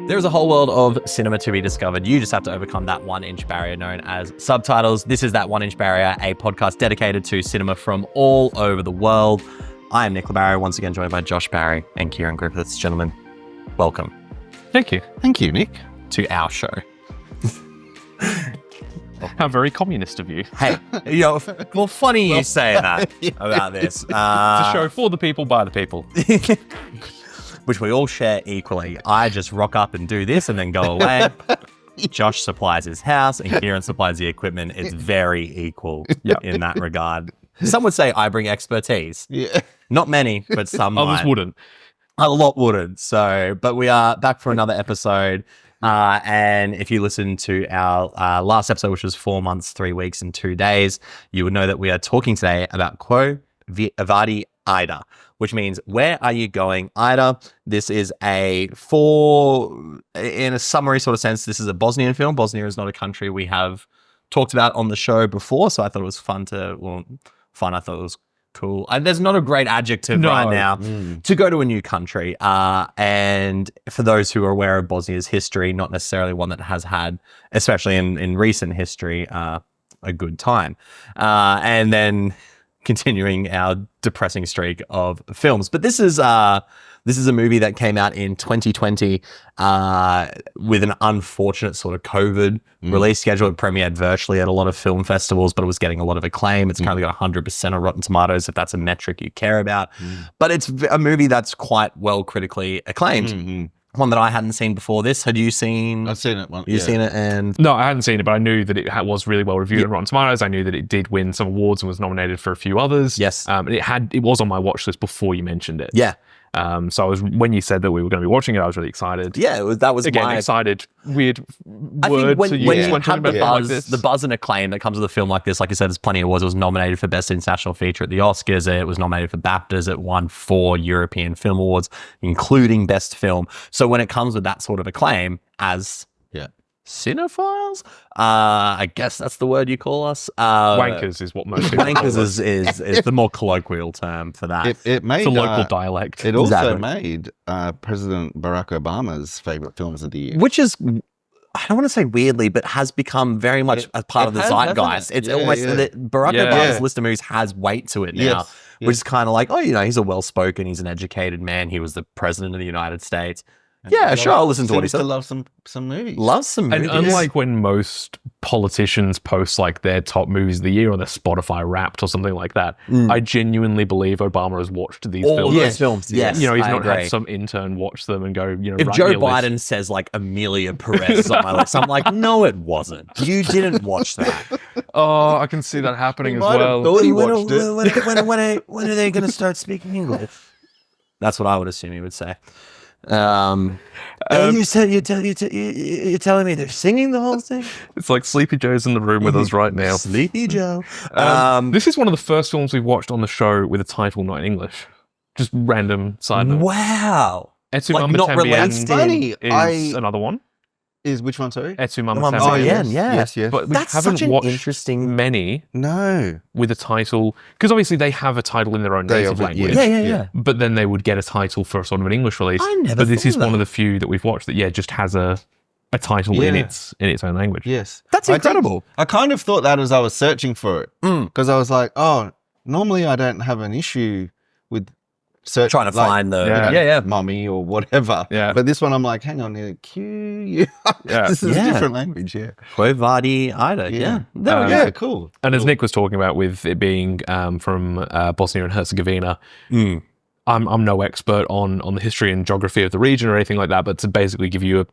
There's a whole world of cinema to be discovered. You just have to overcome that 1-inch barrier known as subtitles. This is that 1-inch barrier, a podcast dedicated to cinema from all over the world. I am Nick LaBarry, once again joined by Josh Barry and Kieran Griffiths. Gentlemen, welcome. Thank you. Thank you, Nick. To our show. How very communist of you. Hey, well, funny you say that about this. It's a show for the people, by the people. Which we all share equally. I just rock up and do this and then go away. Josh supplies his house and Kieran supplies the equipment. It's very equal in that regard. Some would say I bring expertise. Yeah. Not many, but some Others might. wouldn't. A lot wouldn't. So, but we are back for another episode. And if you listen to our last episode, which was 4 months, 3 weeks, and 2 days, you would know that we are talking today about Quo Vadis, Aida, which means where are you going, Aida? This is in a summary sort of sense, this is a Bosnian film. Bosnia is not a country we have talked about on the show before, so I thought it was I thought it was cool. There's not a great adjective right now to go to a new country. And for those who are aware of Bosnia's history, not necessarily one that has had, especially in recent history, a good time. And then continuing our depressing streak of films. But this is a movie that came out in 2020 with an unfortunate sort of COVID release schedule. It premiered virtually at a lot of film festivals, but it was getting a lot of acclaim. It's currently got 100% on Rotten Tomatoes, if that's a metric you care about. But it's a movie that's quite well critically acclaimed. One that I hadn't seen before this. Had you seen? I've seen it once. You've seen it? And No, I hadn't seen it, but I knew that it was really well reviewed on Rotten Tomatoes. I knew that it did win some awards and was nominated for a few others. Yes. It was on my watch list before you mentioned it. yeah. So when you said that we were going to be watching it, I was really excited. Yeah, that was Again, my... excited, weird I word think when to you use when have talking about the buzz and acclaim that comes with a film like this, like I said, there's plenty of awards. It was nominated for Best International Feature at the Oscars. It was nominated for BAFTAs. It won 4 European Film Awards, including Best Film. So when it comes with that sort of acclaim as cinephiles, I guess that's the word you call us. Wankers is what most people Wankers is the more colloquial term for that. It made It's a local dialect. It also Exactly. made President Barack Obama's favorite films of the year. Which is, I don't want to say weirdly, but has become very much a part of the zeitgeist. It's almost that Barack Obama's list of movies has weight to it now, which is kind of like, he's a well-spoken, he's an educated man, he was the president of the United States. Sure, I'll listen to what he said. To love some movies. Love some movies. And unlike when most politicians post like their top movies of the year on their Spotify Wrapped or something like that, I genuinely believe Obama has watched these films. Yes, films. Yes, he's I not agree. had some intern watch them and go, If write Joe me a list. Biden says like Amelia Perez is on my list, I'm like, no, it wasn't. You didn't watch that. Oh, I can see that happening as might have well. thought he watched it. When are they going to start speaking English? That's what I would assume he would say. You said you're telling me they're singing the whole thing? It's like Sleepy Joe's in the room with us right now. Sleepy Joe. This is one of the first films we've watched on the show with a title not in English. Just random side note. Wow. Etsu Like, Mama not Tambien related. Funny. is another one. Is which one, sorry? Etsu Mama Mama Tambien. Tambien, yeah. Yes. But we That's haven't such an watched interesting... many No. with a title, because obviously they have a title in their own They native are, language. Yeah. But then they would get a title for sort of an English release. I never But this thought is of one that. of the few that we've watched that just has a title in its own language. Yes. That's incredible. I kind of thought that as I was searching for it. Because I was like, normally I don't have an issue with search, Trying to find the... mummy or whatever. Yeah. But this one I'm like, hang on, Q. This is a different language, Quo Vadis, Aida, yeah, cool. And as Nick was talking about with it being from Bosnia and Herzegovina, I'm no expert on the history and geography of the region or anything like that, but to basically give you a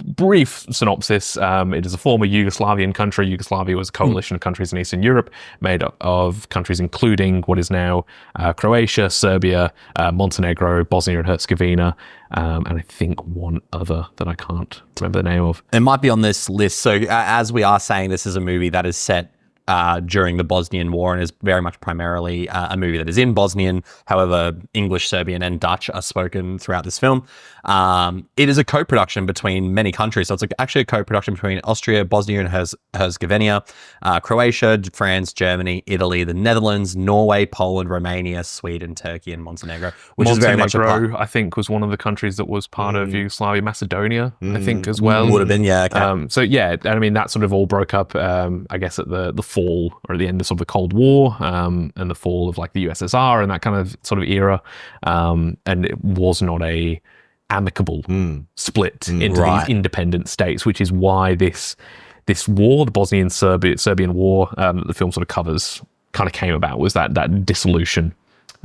brief synopsis, it is a former Yugoslavian country. Yugoslavia was a coalition of countries in Eastern Europe made up of countries including what is now Croatia, Serbia, Montenegro, Bosnia and Herzegovina, and I think one other that I can't remember the name of. It might be on this list. So as we are saying, this is a movie that is set during the Bosnian War and is very much primarily a movie that is in Bosnian. However, English, Serbian, and Dutch are spoken throughout this film. It is a co-production between many countries. So it's actually a co-production between Austria, Bosnia and Herzegovina, Croatia, France, Germany, Italy, the Netherlands, Norway, Poland, Romania, Sweden, Turkey, and Montenegro, which is very much a part. I think, was one of the countries that was part of Yugoslavia, Macedonia, I think, as well. Would have been, yeah. Okay. So yeah, I mean, that sort of all broke up, I guess, at the fall or at the end of sort of the Cold War, and the fall of like the USSR and that kind of sort of era. And it was not a amicable split into these independent states, which is why this war, the Bosnian Serbian War, that the film sort of covers, kind of came about, was that dissolution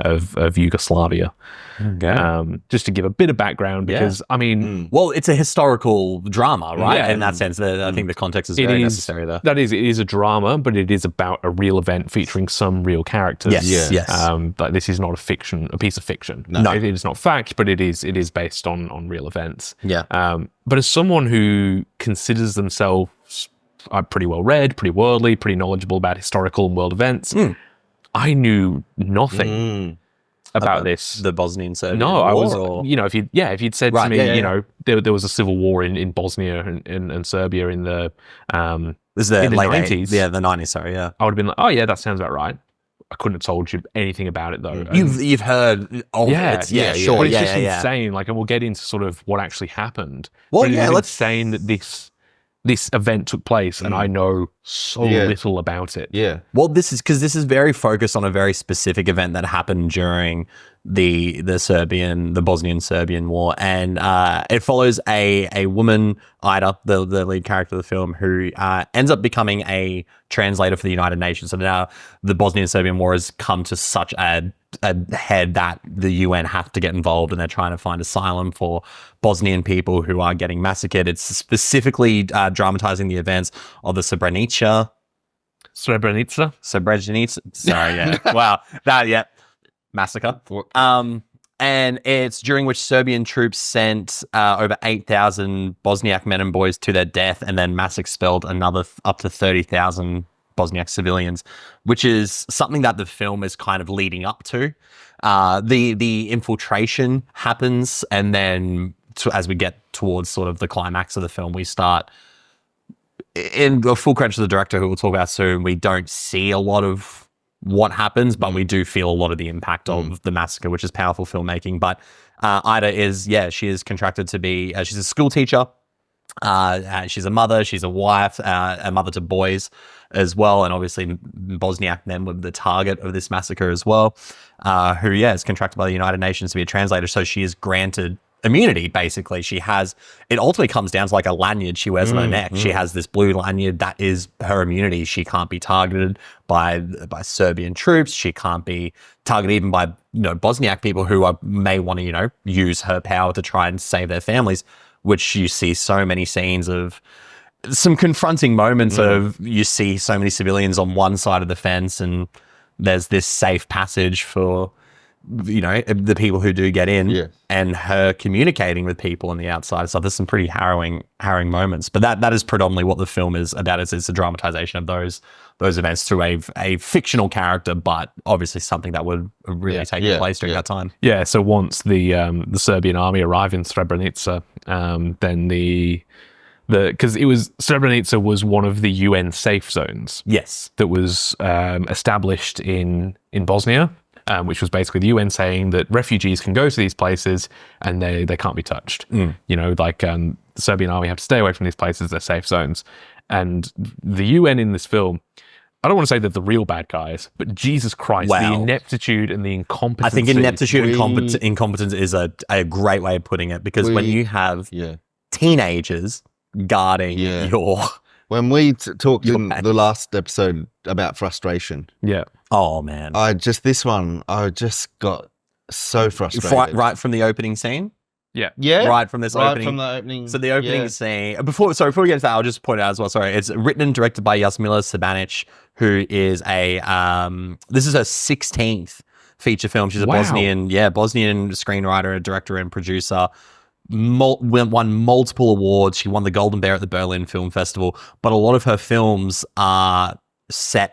of Yugoslavia. Okay. Just to give a bit of background, because I mean, well, it's a historical drama, right? Yeah, in that sense, I think the context is very necessary there. It is a drama, but it is about a real event featuring some real characters. Yes. Like, this is not a piece of fiction. No, it is not fact, but it is based on real events. Yeah. But as someone who considers themselves pretty well read, pretty worldly, pretty knowledgeable about historical and world events, I knew nothing about this. The Bosnian Serbian War? I was, or? If you'd said to me, there was a civil war in Bosnia and Serbia in the This is the late 90s. Yeah, the 90s, sorry, yeah. I would have been like, oh yeah, that sounds about right. I couldn't have told you anything about it though. You've heard of it, sure. But it's just insane. Like, and we'll get into sort of what actually happened. Well, but it's insane that this event took place, and I know so little about it. Yeah. Well, this is very focused on a very specific event that happened during the Bosnian Serbian War, and it follows a woman, Aida, the lead character of the film, who ends up becoming a translator for the United Nations. So now the Bosnian Serbian War has come to such a head that the UN have to get involved, and they're trying to find asylum for Bosnian people who are getting massacred. It's specifically dramatizing the events of the Srebrenica. Sorry, yeah. Wow. Massacre. And it's during which Serbian troops sent over 8,000 Bosniak men and boys to their death, and then mass expelled another up to 30,000 Bosniak civilians, which is something that the film is kind of leading up to. The infiltration happens, and then as we get towards sort of the climax of the film, we start, in the full credit to the director, who we'll talk about soon, we don't see a lot of what happens, but we do feel a lot of the impact of the massacre, which is powerful filmmaking. But Aida she is contracted to be, she's a school teacher. She's a mother, she's a wife, a mother to boys as well, and obviously Bosniak men were the target of this massacre as well, who is contracted by the United Nations to be a translator. So she is granted immunity, basically. It ultimately comes down to like a lanyard she wears on her neck. She has this blue lanyard that is her immunity. She can't be targeted by Serbian troops. She can't be targeted even by Bosniak people who may want to use her power to try and save their families, which you see so many scenes of. Some confronting moments of, you see so many civilians on one side of the fence, and there's this safe passage for the people who do get in, and her communicating with people on the outside. So there's some pretty harrowing moments, but that is predominantly what the film is about. It's a dramatization of those events through a fictional character, but obviously something that would really take place during that time. Yeah. So once the Serbian army arrive in Srebrenica, then because Srebrenica was one of the UN safe zones. Yes. That was established in Bosnia, which was basically the UN saying that refugees can go to these places and they can't be touched. The Serbian army have to stay away from these places, they're safe zones. And the UN in this film, I don't want to say they're the real bad guys, but Jesus Christ, the ineptitude and the incompetence. I think ineptitude and incompetence is a great way of putting it, because when you have teenagers guarding your... When we talked in the last episode about frustration. Yeah. Oh, man. I just got so frustrated. Right from the opening scene? Yeah. Right from this opening. Right from the opening. So the opening scene... Before we get into that, I'll just point out as well, sorry. It's written and directed by Jasmila Žbanić, who is this is her 16th feature film. She's a Bosnian screenwriter, director, and producer. Won multiple awards. She won the Golden Bear at the Berlin Film Festival, but a lot of her films are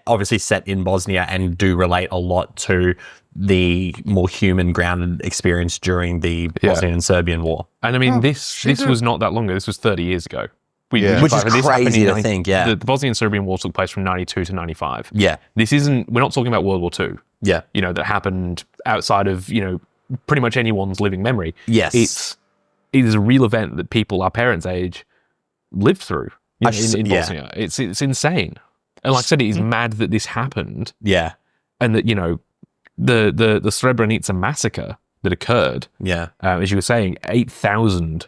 obviously set in Bosnia and do relate a lot to the more human grounded experience during the Bosnian and Serbian War. And I mean, this was not that long ago. This was 30 years ago. Which is crazy to think, yeah. The Bosnian Serbian War took place from 92 to 95. Yeah. We're not talking about World War II. Yeah. That happened outside of, pretty much anyone's living memory. Yes. It is a real event that people our parents' age lived through in Bosnia. It's insane. And like I said, it is mad that this happened. Yeah. And that, the Srebrenica massacre that occurred, as you were saying, 8,000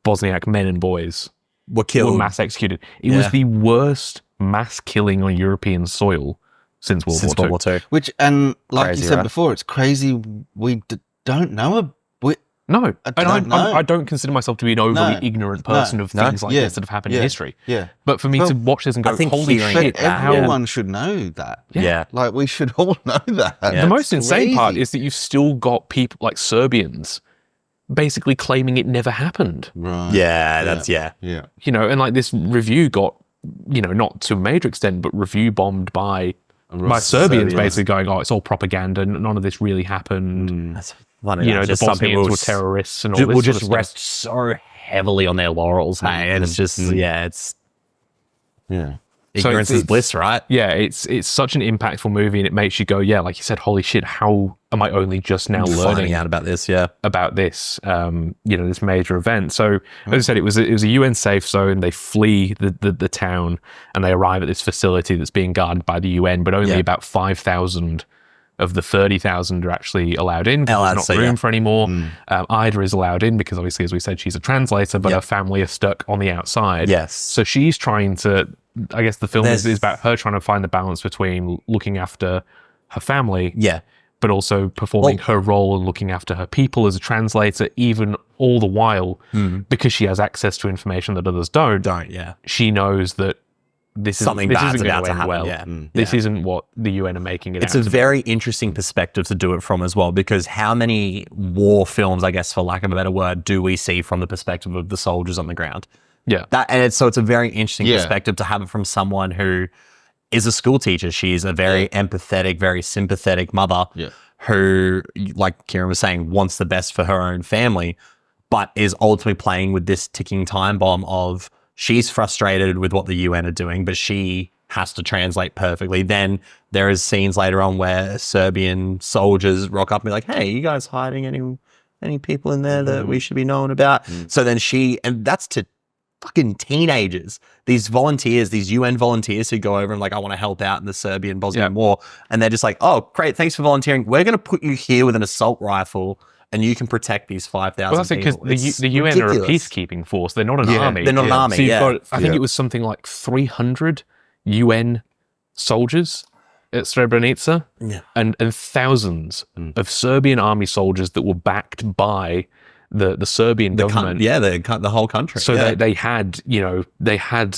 Bosniak men and boys were killed. Were mass executed. It was the worst mass killing on European soil since World War II. Which, and like Crazy, you said right? before, it's crazy. We don't know. No, I I don't consider myself to be an overly ignorant person of things like this that have happened in history. Yeah. But for me to watch this and go, holy shit, everyone should know that. Yeah. Like, we should all know that. The most insane part is that you've still got people like Serbians basically claiming it never happened. Right. Yeah, that's, Yeah. And like this review got, not to a major extent, but review bombed by Serbians basically going, it's all propaganda. None of this really happened. That's funny. The Bosnians were terrorists and all this will sort just of rest so heavily on their laurels, hey? And it's just, it's ignorance is bliss, right? Yeah, it's such an impactful movie, and it makes you go, like you said, holy shit, how am I only just now learning out about this? About this, this major event. So as I said, it was a UN safe zone. They flee the town and they arrive at this facility that's being guarded by the UN, but only about 5,000 of the 30,000 are actually allowed in. There's not room for any more. Aida is allowed in because obviously, as we said, she's a translator, but her family are stuck on the outside. Yes. So she's trying to, I guess the film is about her trying to find the balance between looking after her family, but also performing her role and looking after her people as a translator, even all the while, because she has access to information that others don't. She knows that this something isn't bad's about to end happen. Well. This isn't what the UN are making it. It's a very interesting perspective to do it from as well, because how many war films, I guess, for lack of a better word, do we see from the perspective of the soldiers on the ground? Yeah. It's a very interesting perspective to have it from someone who is a school teacher. She's a very empathetic, very sympathetic mother who, like Kieran was saying, wants the best for her own family, but is ultimately playing with this ticking time bomb of she's frustrated with what the UN are doing, but she has to translate perfectly. Then there is scenes later on where Serbian soldiers rock up and be like, hey, you guys hiding any people in there that we should be knowing about? So then and that's to fucking teenagers, these volunteers, these UN volunteers who go over and like, I want to help out in the Serbian-Bosnian war. And they're just like, oh, great, thanks for volunteering. We're going to put you here with an assault rifle and you can protect these 5,000 Well, that's people. because the UN are a peacekeeping force. They're not an army. They're not an army, So you've got, I think it was something like 300 UN soldiers at Srebrenica and thousands of Serbian army soldiers that were backed by the Serbian government. The whole country. So they had, they had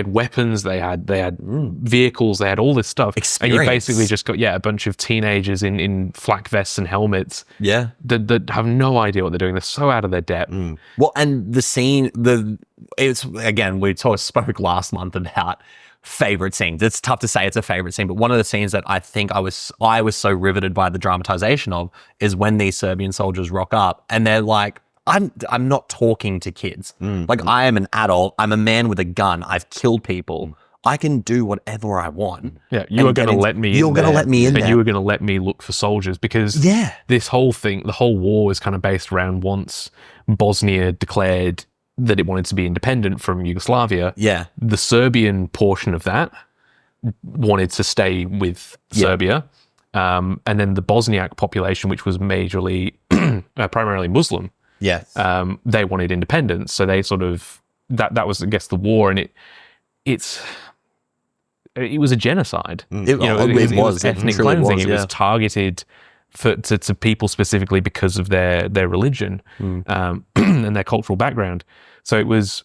weapons, they had vehicles, they had all this stuff. Experience. And you basically just got, a bunch of teenagers in flak vests and helmets that have no idea what they're doing. They're so out of their depth. Well, and the scene, it's again, we spoke last month about favorite scenes. It's tough to say it's a favorite scene, but one of the scenes that I think I was so riveted by the dramatization of is when these Serbian soldiers rock up and they're like, I'm not talking to kids. Like, I am an adult. I'm a man with a gun. I've killed people. I can do whatever I want. Yeah, you are going to let me in. You're going to let me in there. And you are going to let me look for soldiers because this whole thing, the whole war is kind of based around once Bosnia declared that it wanted to be independent from Yugoslavia. The Serbian portion of that wanted to stay with Serbia. And then the Bosniak population, which was majorly, primarily Muslim, they wanted independence. So they sort of, that was, I guess, the war. And it was a genocide. It was ethnic cleansing. It was targeted to people specifically because of their religion and their cultural background. So it was,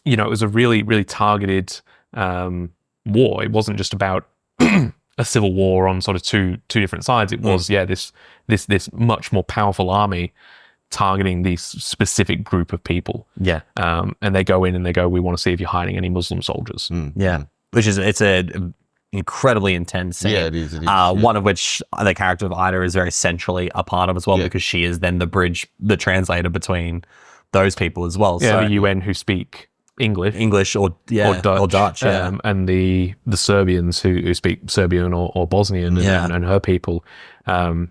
it was a really, really targeted war. It wasn't just about a civil war on sort of two different sides. It was, this much more powerful army targeting these specific group of people. And they go in and they go, we want to see if you're hiding any Muslim soldiers. which is it's a incredibly intense scene. Yeah, it is. One of which the character of Ida is very centrally a part of as well, because she is then the bridge, the translator between those people as well. Yeah, so the UN who speak English or Dutch, and the Serbians who speak Serbian or Bosnian and her people, and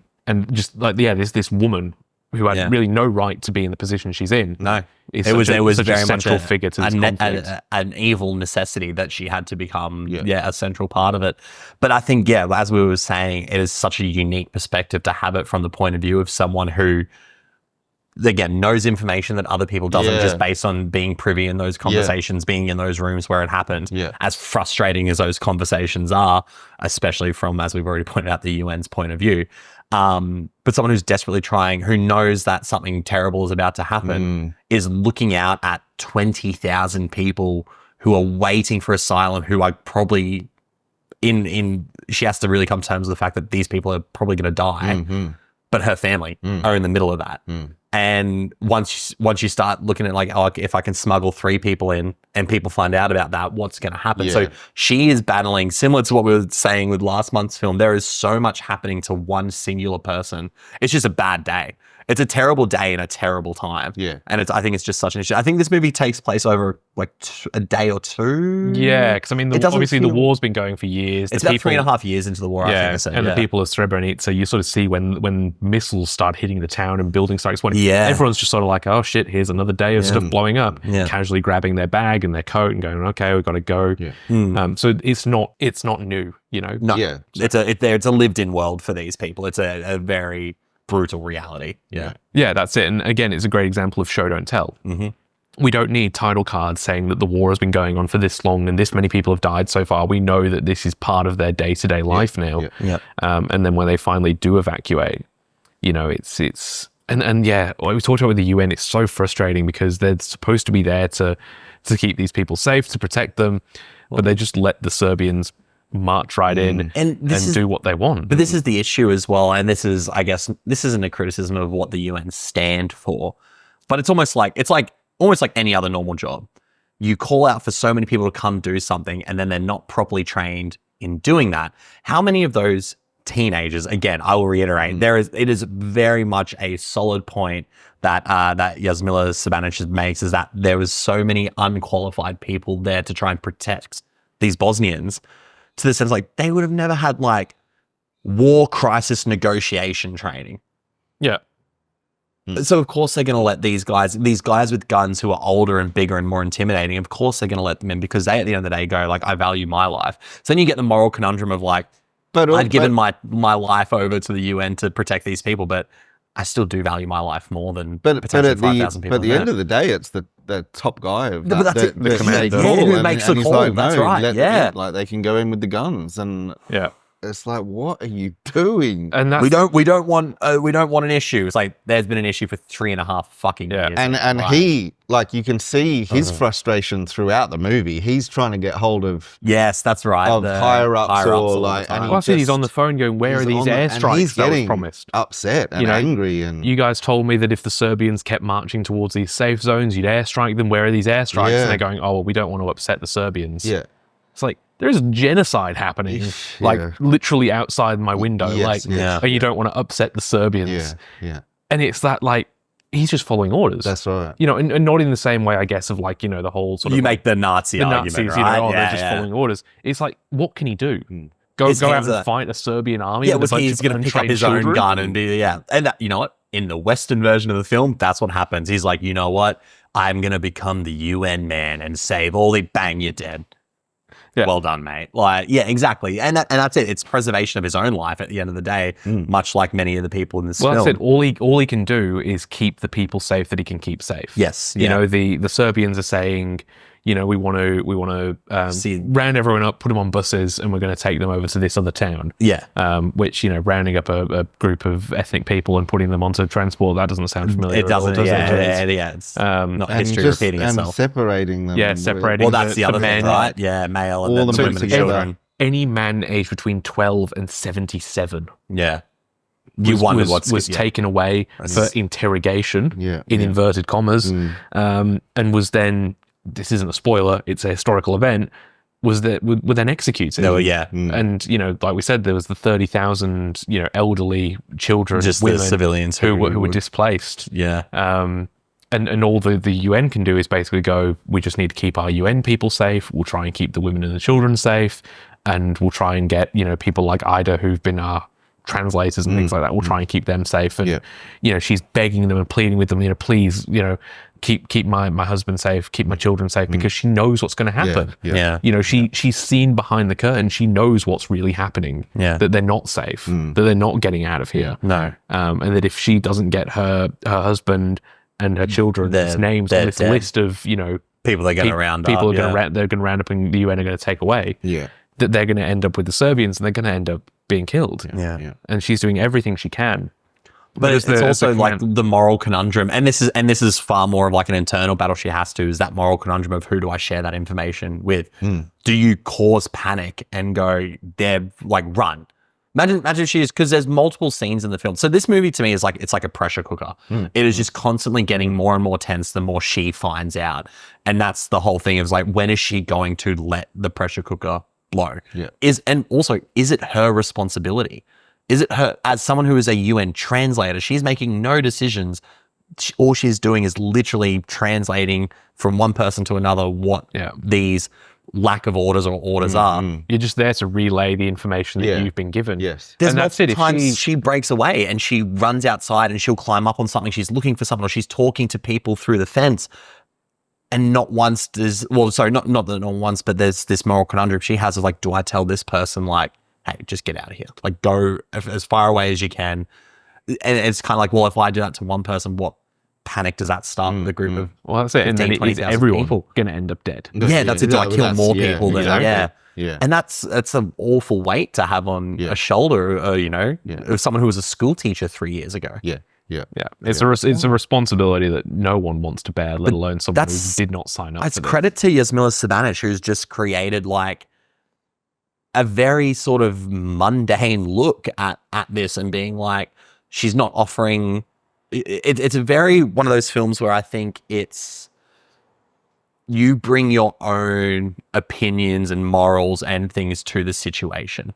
just like there's this woman who had really no right to be in the position she's in. No, it was very a central figure to this conflict. An evil necessity that she had to become a central part of it. But I think as we were saying, it is such a unique perspective to have it from the point of view of someone who, again, knows information that other people doesn't, just based on being privy in those conversations, being in those rooms where it happened. As frustrating as those conversations are, especially from, as we've already pointed out, the UN's point of view. But someone who's desperately trying, who knows that something terrible is about to happen, is looking out at 20,000 people who are waiting for asylum, who are probably she has to really come to terms with the fact that these people are probably going to die, but her family are in the middle of that. And once you start looking at like, oh, if I can smuggle 3 people in and people find out about that, what's going to happen? So she is battling, similar to what we were saying with last month's film. There is so much happening to one singular person. It's just a bad day. It's a terrible day and a terrible time. Yeah. And I think it's just such an issue. I think this movie takes place over like a day or two. Yeah, because I mean, obviously the war's been going for years. It's about 3.5 years into the war, I think I said. And the people of Srebrenica, you sort of see when missiles start hitting the town and buildings start exploding, everyone's just sort of like, oh shit, here's another day of stuff blowing up. Casually grabbing their bag and their coat and going, okay, we've got to go. So it's not new, you know? No. Yeah. It's a lived-in world for these people. It's a very brutal reality. Yeah, that's it. And again, it's a great example of show don't tell. We don't need title cards saying that the war has been going on for this long and this many people have died so far. We know that this is part of their day-to-day life now. And then when they finally do evacuate, you know, it's and what we talked about with the UN, it's so frustrating because they're supposed to be there to keep these people safe, to protect them, but they just let the Serbians march right in and do what they want. But this is the issue as well, and this is, I guess, this isn't a criticism of what the UN stand for, but it's almost like any other normal job. You call out for so many people to come do something, and then they're not properly trained in doing that. How many of those teenagers? Again, I will reiterate, it is very much a solid point that Jasmila Žbanić makes, is that there was so many unqualified people there to try and protect these Bosnians, to the sense like they would have never had like war crisis negotiation training. Yeah. So of course they're going to let these guys with guns who are older and bigger and more intimidating, of course they're going to let them in, because they, at the end of the day, go like, I value my life. So then you get the moral conundrum of like, I'd given my life over to the UN to protect these people, but I still do value my life more than potentially 5,000 people. But at the end of the day, it's the top guy of that, the commander. Who makes the call. Like, that's right. Like they can go in with the guns, and it's like, what are you doing? And we don't want an issue. It's like there's been an issue for 3.5 fucking years. And he, like, you can see his frustration throughout the movie. He's trying to get hold of that's right, of higher ups or like, and he's on the phone going, where are these airstrikes that was promised? Upset and angry. And you guys told me that if the Serbians kept marching towards these safe zones, you'd airstrike them. Where are these airstrikes? And they're going, oh well, we don't want to upset the Serbians. It's like, there's genocide happening, literally outside my window. And you don't want to upset the Serbians. And it's that, like, he's just following orders. That's right. You know, and not in the same way, I guess, of like, you know, the whole sort of... You make the Nazi argument, Nazis, right? You know, they're just following orders. It's like, what can he do? Go out and fight a Serbian army? Yeah, he's going to pick up his own gun and be, And that, you know what? In the Western version of the film, that's what happens. He's like, you know what? I'm going to become the UN man and save all the... Bang, you're dead. Well done, mate. Like, exactly. And that's it. It's preservation of his own life at the end of the day, much like many of the people in this film. Well, that's it. All he can do is keep the people safe that he can keep safe. Yes. You know, the Serbians are saying, you know, we want to round everyone up, put them on buses, and we're going to take them over to this other town. Which, you know, rounding up a group of ethnic people and putting them onto transport, that doesn't sound familiar. It doesn't. It's not history repeating itself. And separating them. Separating. Well, that's the other thing, right? Yeah, male and all the women and children. Any man aged between 12 and 77. Was taken away for interrogation, in inverted commas, and was then, this isn't a spoiler, it's a historical event, were then executed. No, yeah. And, you know, like we said, there was the 30,000, you know, elderly children, Just women the civilians who were displaced. Yeah. And all the UN can do is basically go, we just need to keep our UN people safe. We'll try and keep the women and the children safe. And we'll try and get, you know, people like Aida, who've been our translators and things like that. We'll try and keep them safe. And, you know, she's begging them and pleading with them, you know, please, you know, keep my husband safe, keep my children safe, because she knows what's going to happen. Yeah. You know, she's seen behind the curtain. She knows what's really happening. Yeah. That they're not safe. That they're not getting out of here. No. And that if she doesn't get her husband and her children's names on this list of, you know, people they're going to round up. People they're going to round up and the UN are going to take away. Yeah. That they're going to end up with the Serbians and they're going to end up being killed. Yeah. And she's doing everything she can. But it's also like the moral conundrum, and this is far more of like an internal battle she has to, is that moral conundrum of who do I share that information with? Do you cause panic and go, they're like, run? Imagine if she is, because there's multiple scenes in the film. So this movie to me is like, it's like a pressure cooker. It is just constantly getting more and more tense the more she finds out. And that's the whole thing of like, when is she going to let the pressure cooker blow? And also, is it her responsibility? Is it her, as someone who is a UN translator, she's making no decisions. All she's doing is literally translating from one person to another what these lack of orders or orders are. You're just there to relay the information that you've been given. Yes. There's and that's it. times she breaks away and she runs outside and she'll climb up on something. She's looking for something, or she's talking to people through the fence. And not once does, well, sorry, not once, but there's this moral conundrum she has of like, do I tell this person like, hey, just get out of here. Like, go as far away as you can. And it's kind of like, well, if I do that to one person, what panic does that start with a group of Well, that's it. And then 20,000 everyone people going to end up dead. Yeah, that's it. Do I kill more people than, Yeah. And that's an awful weight to have on a shoulder, you know, of someone who was a school teacher 3 years ago. Yeah. It's a responsibility that no one wants to bear, let alone someone who did not sign up. That's credit to Jasmila Žbanić, who's just created like a very sort of mundane look at this, and being like, she's not offering. It's a very one of those films where I think it's, you bring your own opinions and morals and things to the situation.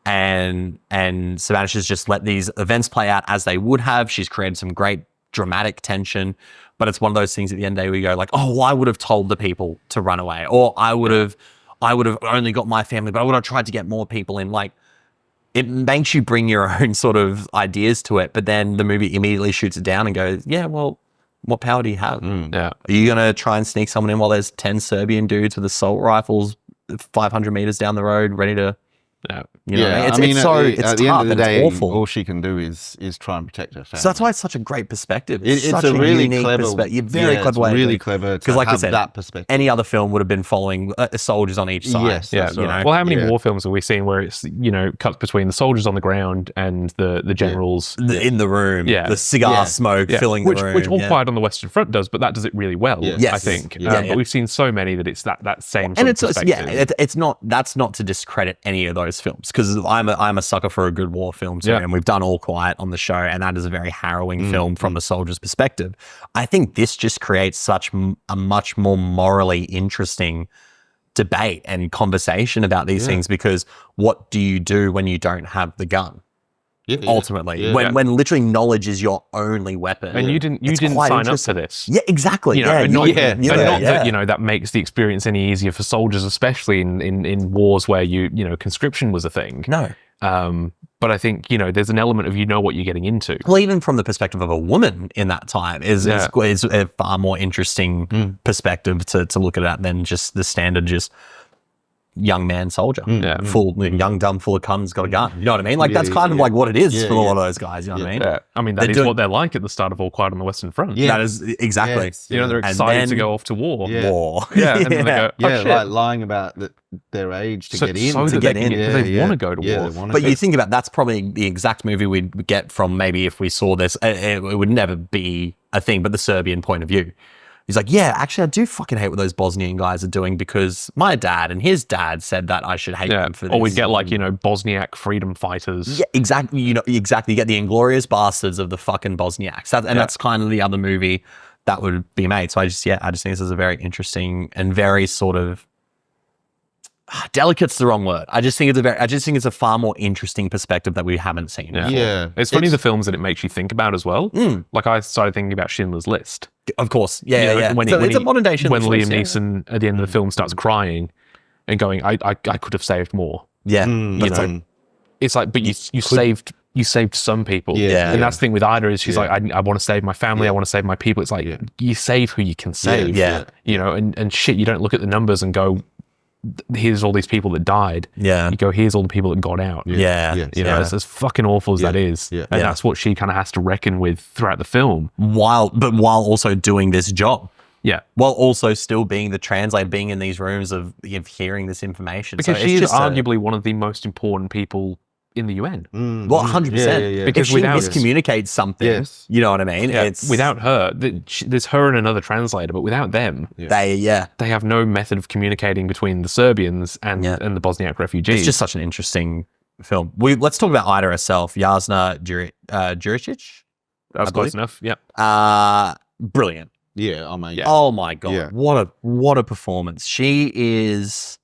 And Žbanić has just let these events play out as they would have. She's created some great dramatic tension, but it's one of those things at the end of the day we go like, oh, well, I would have told the people to run away, or I would have only got my family, but I would have tried to get more people in. Like, it makes you bring your own sort of ideas to it, but then the movie immediately shoots it down and goes, yeah, well, what power do you have? Yeah. Are you going to try and sneak someone in while there's 10 Serbian dudes with assault rifles 500 meters down the road ready to... You know, I it's mean, it's at tough the end of the and day, it's awful. all she can do is try and protect her family. So that's why it's such a great perspective. It's such a really unique clever, perspective. Very clever way. Really clever to like have I said, that perspective. Any other film would have been following soldiers on each side. Yes, Yeah, that's you right. know. Well, how many war films have we seen where it's, you know, cuts between the soldiers on the ground and the generals In the room, the cigar smoke filling the room. Which All Quiet on the Western Front does, but that does it really well, Yes. I think. Yeah. But we've seen so many that it's that same sort And of it's perspective. it's not, that's not to discredit any of those films, because I'm a sucker for a good war film too, and we've done All Quiet on the show, and that is a very harrowing film from a soldier's perspective. I think this just creates such a much more morally interesting debate and conversation about these things, because what do you do when you don't have the gun? Ultimately, when literally knowledge is your only weapon, and you didn't sign up for this. Yeah, exactly. You know, and not that, you know, that makes the experience any easier for soldiers, especially in wars where you know, conscription was a thing. No. But I think, you know, there's an element of, you know, what you're getting into. Well, even from the perspective of a woman in that time is a far more interesting perspective to look at that than just the standard just young man soldier. Young, dumb, full of cums, got a gun. You know what I mean? Like, that's kind of like what it is for a lot of those guys. You know what I mean? Yeah. I mean, that is what they're like at the start of All Quiet on the Western Front. That is exactly. Yes. You know, they're excited to go off to war. War. And then they go, oh, shit. like lying about their age to get in. To get in, because they want to go to war. But you think about, that's probably the exact movie we'd get from, maybe if we saw this, it would never be a thing, but the Serbian point of view. He's like, yeah, actually, I do fucking hate what those Bosnian guys are doing, because my dad and his dad said that I should hate them for this. Or we'd get like, you know, Bosniak freedom fighters. Yeah, exactly. You know, exactly. You get the Inglorious Bastards of the fucking Bosniaks. That's kind of the other movie that would be made. So I just think this is a very interesting and very sort of delicate's the wrong word. I just think it's a far more interesting perspective that we haven't seen. Yeah. It's funny the films that it makes you think about as well. Like I started thinking about Schindler's List. Of course. Yeah. It's a modern day when Schindler's Liam List, Neeson at the end of the film starts crying and going, I could have saved more. Yeah. You know, it's like, but you saved some people. Yeah. And that's the thing with Ida is she's like, I want to save my family. I want to save my people. It's like, you save who you can save. Yeah. You know, and shit, you don't look at the numbers and go, here's all these people that died. Yeah. You go, here's all the people that got out. Yeah. You know, it's as fucking awful as that is. Yeah. And that's what she kind of has to reckon with throughout the film. While also doing this job. Yeah. While also still being the translator, being in these rooms of hearing this information. Because So she it's is just arguably one of the most important people in the UN. well, 100%. Yeah. Because Because she without miscommunicates something, Yes. you know what I mean? Yeah, It's without her, there's her and another translator, but without them, they have no method of communicating between the Serbians and the Bosniak refugees. It's just such an interesting film. Let's talk about Ida herself, Jasna Juricic. that was close enough. Yeah. Brilliant. Yeah, amazing. Oh my god, Yeah. what a performance! She is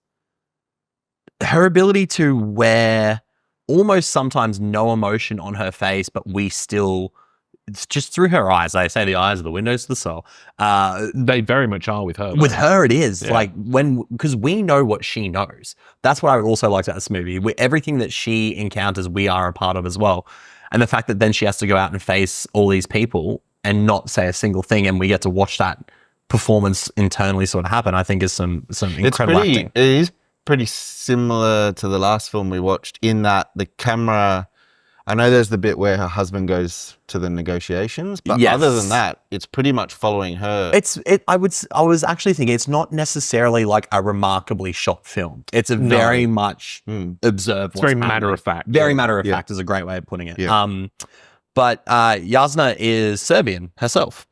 her ability to wear almost sometimes no emotion on her face, but we still. It's just through her eyes. They say the eyes are the windows to the soul. They very much are with her. With though. her, it is Yeah. like because we know what she knows. That's what I also liked about this movie. Everything that she encounters, we are a part of as well. And the fact that then she has to go out and face all these people and not say a single thing, and we get to watch that performance internally sort of happen, I think is some incredible acting. It is pretty similar to the last film we watched in that the camera. I know there's the bit where her husband goes to the negotiations, but Yes. other than that, it's pretty much folling her. I was actually thinking it's not necessarily like a remarkably shot film. It's a very much observe. It's very matter of fact. Very matter of fact is a great way of putting it. Yeah. But Jasna is Serbian herself.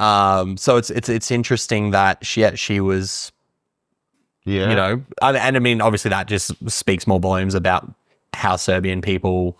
So it's interesting that she was, Yeah. you know, and I mean, obviously that just speaks more volumes about how Serbian people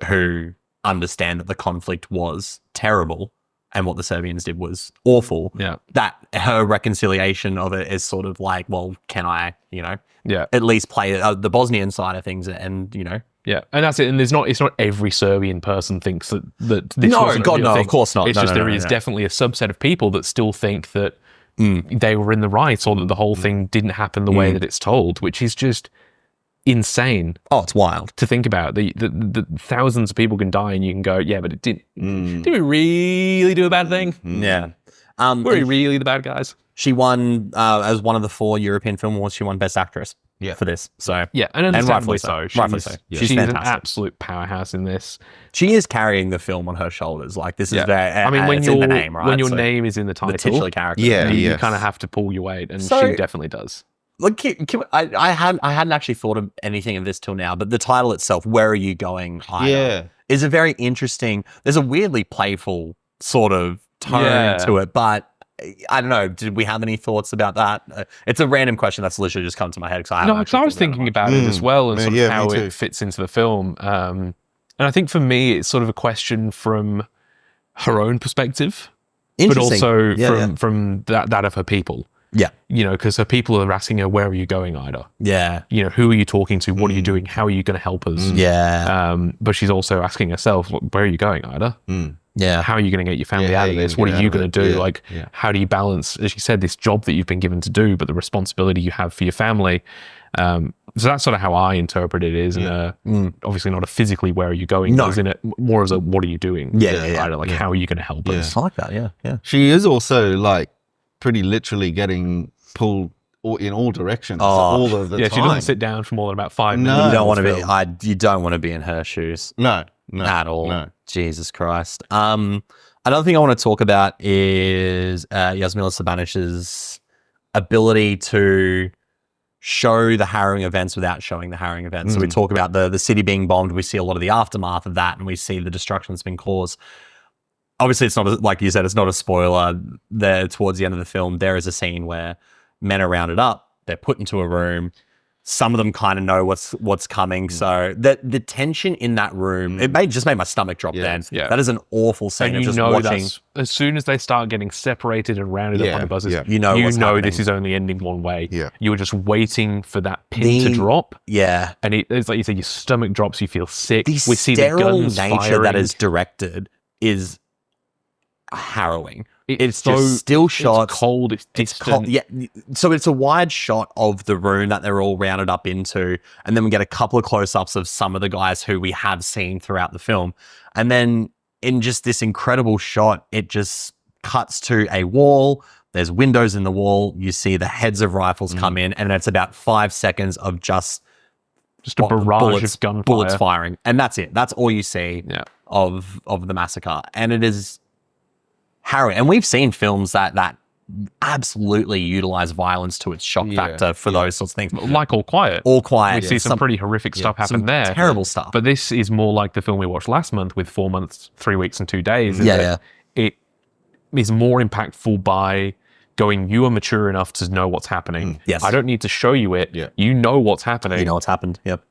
who understand that the conflict was terrible and what the Serbians did was awful. Yeah. That her reconciliation of it is sort of like, well, can I, you know, Yeah. at least play the Bosnian side of things and, you know. Yeah. And that's it. And it's not every Serbian person thinks that this No, wasn't a God, real no, thing. of course not. It's No, just no, there no, is no. definitely a subset of people that still think that they were in the right or that the whole thing didn't happen the way that it's told, which is just insane Oh, it's wild. to think about. The thousands of people can die and you can go, yeah, but it didn't. Did we really do a bad thing? Yeah. Were we really the bad guys? She won, as one of the 4 European Film Awards, she won Best Actress for this. So Yeah, and understandably so. Rightfully so. She's She's an fantastic. absolute powerhouse in this. She is carrying the film on her shoulders. Like this is very, I mean, when it's your in the name, right? when your So name is in the the title, titular character. Yeah. you kind of have to pull your weight, and So- she definitely does. Look, I hadn't actually thought of anything of this till now, but the title itself, "Where Are You Going?" Ida, Yeah. is a very interesting. There's a weirdly playful sort of tone Yeah. to it, but I don't know. Did we have any thoughts about that? It's a random question that's literally just come to my head because No, because I was thinking about it as well, and sort of Yeah, how me too. it fits into the film. And I think for me, it's sort of a question from her own perspective, but also from that of her people. Yeah, You know, because her people are asking her, "Where are you going, Ida? yeah, You know, who are you talking to? What are you doing? How are you going to help us?" yeah, But she's also asking herself, "Where are you going, Ida? yeah. How are you going to get your family Yeah, how out are of you this? gonna What get are out you of going to it? do? Yeah, Like, yeah. how do you balance, as you said, this job that you've been given to do, but the responsibility you have for your family?" So that's sort of how I interpret it. Is obviously not a physically where are you going? No. Is in it more as a what are you doing? Yeah. Ida, like how are you going to help us? I like that. Yeah, yeah. She is also like pretty literally getting pulled in all directions all of the Yeah, time. she doesn't sit down for more than about 5 No. minutes. You don't want to film. be. You don't want to be in her shoes. No, At all. No. Jesus Christ. Another thing I want to talk about is Jasmila Žbanić's ability to show the harrowing events without showing the harrowing events. So we talk about the city being bombed. We see a lot of the aftermath of that, and we see the destruction that's been caused. Obviously, it's not like you said. It's not a spoiler. There, towards the end of the film, there is a scene where men are rounded up. They're put into a room. Some of them kind of know what's coming. So the tension in that room, just made my stomach drop then. Yeah. That is an awful scene And of you just know watching. as soon as they start getting separated and rounded up on the buses, yeah. You know what's happening. this is only ending one way. Yeah. You're just waiting for that pin to drop. Yeah. And it's like you say, your stomach drops, you feel sick. The We see the sterile guns nature firing. that is directed is harrowing. It's so just still shots. It's cold. It's It's distant. cold. Yeah. So it's a wide shot of the room that they're all rounded up into. And then we get a couple of close-ups of some of the guys who we have seen throughout the film. And then in just this incredible shot, it just cuts to a wall. There's windows in the wall. You see the heads of rifles come in, and it's about 5 seconds of just a barrage of gunfire. bullets firing. And that's it. That's all you see Yeah. of the massacre. And it is harrowing. And we've seen films that absolutely utilize violence to its shock factor for those sorts of things. Like All Quiet. All Quiet. We see some pretty horrific stuff happen some there. terrible stuff. But this is more like the film we watched last month with 4 months, 3 weeks, and 2 days. Yeah. It is more impactful by going, you are mature enough to know what's happening. Yes. I don't need to show you it. Yeah. You know what's happening. You know what's happened. Yep.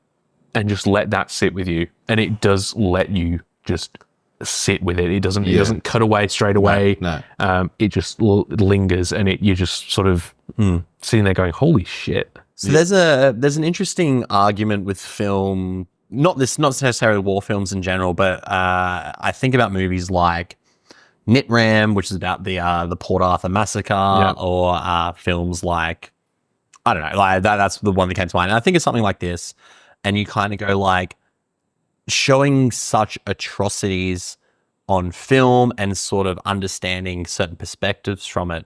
And just let that sit with you. And it does let you just sit with it. It doesn't cut away straight away. No. It just lingers, and you're just sort of sitting there going, holy shit. So there's an interesting argument with film, not necessarily war films in general, but I think about movies like Nitram, which is about the Port Arthur massacre, or films like, I don't know, like that's the one that came to mind. And I think it's something like this, and you kind of go like, showing such atrocities on film and sort of understanding certain perspectives from it.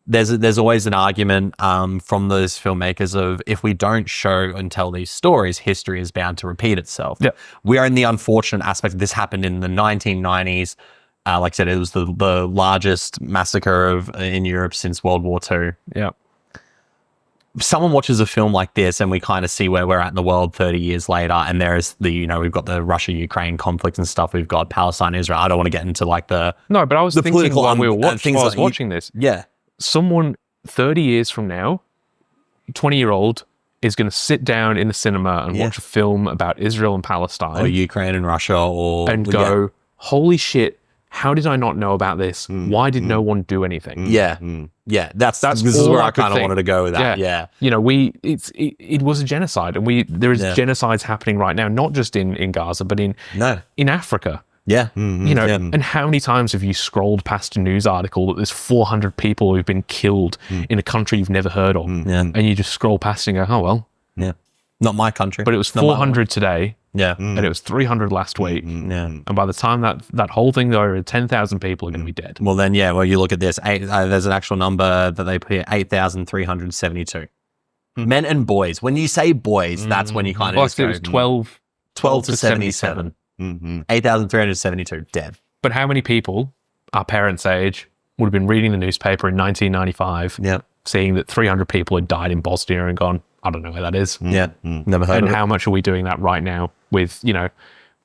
There's always an argument from those filmmakers of, if we don't show and tell these stories, history is bound to repeat itself. Yeah. We are in the unfortunate aspect. This happened in the 1990s. Like I said, it was the largest massacre in Europe since World War II. Yeah. Someone watches a film like this and we kind of see where we're at in the world 30 years later, and there's we've got the Russia-Ukraine conflict and stuff. We've got Palestine, Israel. I don't want to get into like the No, but I was thinking political while we were things while I was like watching this, yeah. someone 30 years from now, 20-year-old, is going to sit down in the cinema and watch a film about Israel and Palestine Or Ukraine and Russia and go, holy shit, how did I not know about this? Why did no one do anything? Yeah. That's this is all where I I could kind of think. wanted to go with that. Yeah. You know, it was a genocide, and there is genocides happening right now, not just in Gaza, but in Africa. Yeah. You know, and how many times have you scrolled past a news article that there's 400 people who've been killed in a country you've never heard of, and you just scroll past and go, oh well, Yeah. Not my country. but it was Not my 400 today, Yeah. and it was 300 last week, Yeah. and by the time that whole thing's over, 10,000 people are going to be dead. Well, then, well, you look at this. There's an actual number that they put here, 8,372. Men and boys. When you say boys, that's when you kind of Well, just it go, was 12 to 77. 8,372 dead. But how many people, our parents' age, would have been reading the newspaper in 1995, Yeah. seeing that 300 people had died in Bosnia and gone, I don't know where that is. Yeah. Never heard And of it. how much are we doing that right now with,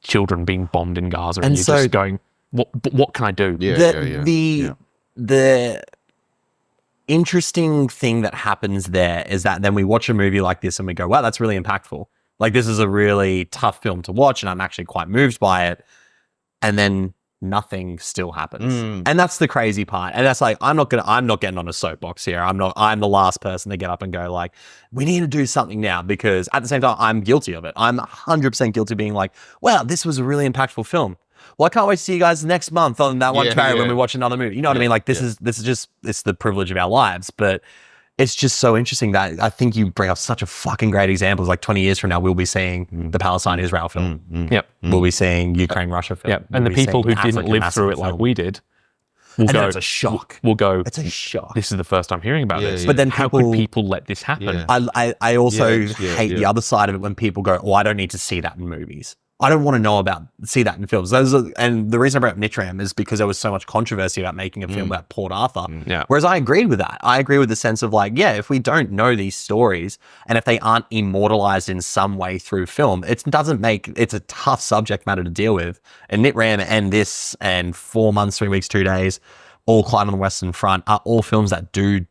children being bombed in Gaza, and And you're so- just going, what can I do? The interesting thing that happens there is that then we watch a movie like this and we go, wow, that's really impactful. Like, this is a really tough film to watch, and I'm actually quite moved by it. And then nothing still happens. And that's the crazy part. And that's like, I'm not getting on a soapbox here. I'm the last person to get up and go like, we need to do something now, because at the same time, I'm guilty of it. I'm 100% guilty of being like, wow, this was a really impactful film. Well, I can't wait to see you guys next month on that one trailer when we watch another movie. You know what I mean? Like, this is just, it's the privilege of our lives, but it's just so interesting that I think you bring up such a fucking great example. Like 20 years from now, we'll be seeing the Palestine-Israel film. Yep. We'll be seeing Ukraine-Russia film. Yep. And the We'll be people who seeing didn't African live through it massacre like film. we did will And go, then it's a shock. will go, It's a shock. this is the first time hearing about this. But then how people- could people let this happen? Yeah. I also Yeah, hate the other side of it when people go, oh, I don't need to see that in movies. I don't want to know see that in films. And the reason I brought up Nitram is because there was so much controversy about making a film about Port Arthur. Yeah. Whereas I agreed with that. I agree with the sense of like, yeah, if we don't know these stories and if they aren't immortalized in some way through film, it's a tough subject matter to deal with. And Nitram and this and 4 months, 3 weeks, 2 days, All Quiet on the Western Front are all films that do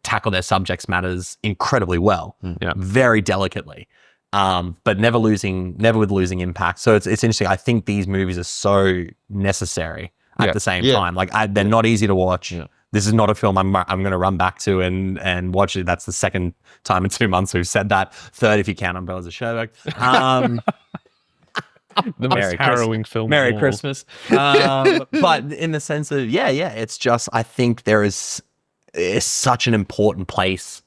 tackle their subjects matters incredibly well, Yeah. very delicately, but never with losing impact. So it's interesting. I think these movies are so necessary at the same time. Like they're not easy to watch. Yeah. This is not a film I'm going to run back to and watch it. That's the second time in 2 months we've said that. Third, if you count Umbrellas of Cherbourg. The most harrowing film. Merry Christmas. But in the sense of, it's just, I think there is such an important place